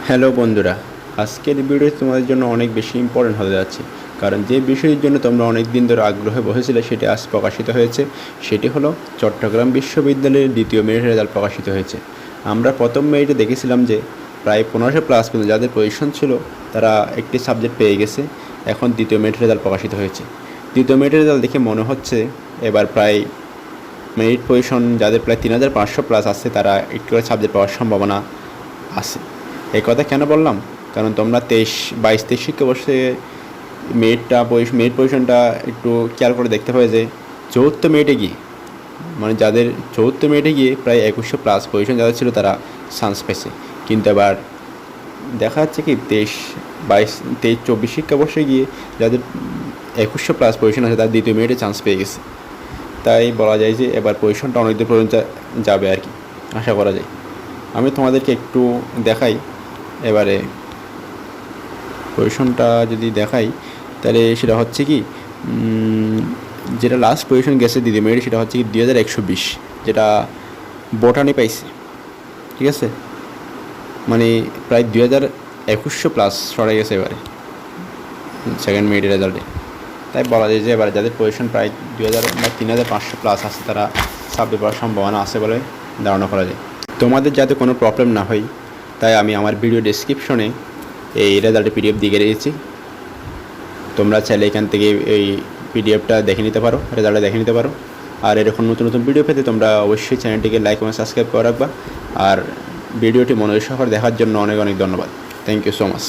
Hello বন্ধুরা, আজকের video তোমাদের জন্য অনেক বেশি ইম্পর্টেন্ট হতে যাচ্ছে। কারণ যে বিষয়ের জন্য তোমরা অনেক দিন ধরে আগ্রহে বসেছিলে সেটি আজ প্রকাশিত হয়েছে। সেটি হলো চট্টগ্রাম বিশ্ববিদ্যালয়ের দ্বিতীয় মেরিট রেজাল্ট প্রকাশিত হয়েছে। আমরা প্রথম মেরিটে দেখেছিলাম যে প্রায় 1500+ কিন্তু যাদের পজিশন ছিল তারা একটি সাবজেক্ট পেয়ে গেছে। এখন দ্বিতীয় মেরিট রেজাল্ট প্রকাশিত হয়েছে। দ্বিতীয় মেরিট রেজাল্ট দেখে মনে হচ্ছে এবার প্রায় মেরিট পজিশন যাদের প্রায় 3500+ আছে তারা একটু করে সাবজেক্ট পাওয়ার সম্ভাবনা আছে। এই কথা কেন বললাম? কারণ তোমরা 22-23 শিক্ষাবর্ষে মেরিট পজিশনটা একটু খেয়াল করে দেখতে পাবে যে চতুর্থ মেরিটে গিয়ে মানে যাদের চতুর্থ মেরিটে গিয়ে প্রায় 2100+ পজিশন যাদের ছিল তারা চান্স পেয়েছে। কিন্তু এবার দেখা যাচ্ছে কি 23-24 শিক্ষাবর্ষে গিয়ে যাদের 2100+ পজিশন আছে তারা দ্বিতীয় মেরিটে চান্স পেয়ে গেছে। তাই বলা যায় যে এবার পজিশনটা অনেক দূর পর্যন্ত যাবে আর কি, আশা করা যায়। আমি তোমাদেরকে একটু দেখাই এবারে পজিশনটা যদি দেখাই তাহলে সেটা হচ্ছে কি যেটা লাস্ট পজিশন গেছে দ্বিতীয় মেরিট সেটা হচ্ছে কি 2120, যেটা বোটানি পাইছে। ঠিক আছে, মানে প্রায় 2100+ সরে গেছে এবারে সেকেন্ড মেরিটের রেজাল্টে। তাই বলা যায় যে এবার যাদের পজিশন প্রায় 2000 বা 3500+ আছে তারা সাবজেক্ট পাওয়ার সম্ভাবনা আছে বলে ধারণা করা যায়। তোমাদের যাতে কোনো প্রবলেম না হয় তাই আমি আমার ভিডিও ডেসক্রিপশনে এই রেজাল্টের পিডিএফ দিয়ে রেখেছি। তোমরা চাইলে এখান থেকে এই পিডিএফটা দেখে নিতে পারো, রেজাল্টটা দেখে নিতে পারো। আর এরকম নতুন নতুন ভিডিও পেতে তোমরা অবশ্যই চ্যানেলটিকে লাইক এবং সাবস্ক্রাইব করে রাখবা। আর ভিডিওটি মনোযোগ সহকারে দেখার জন্য অনেক অনেক ধন্যবাদ। Thank you so much.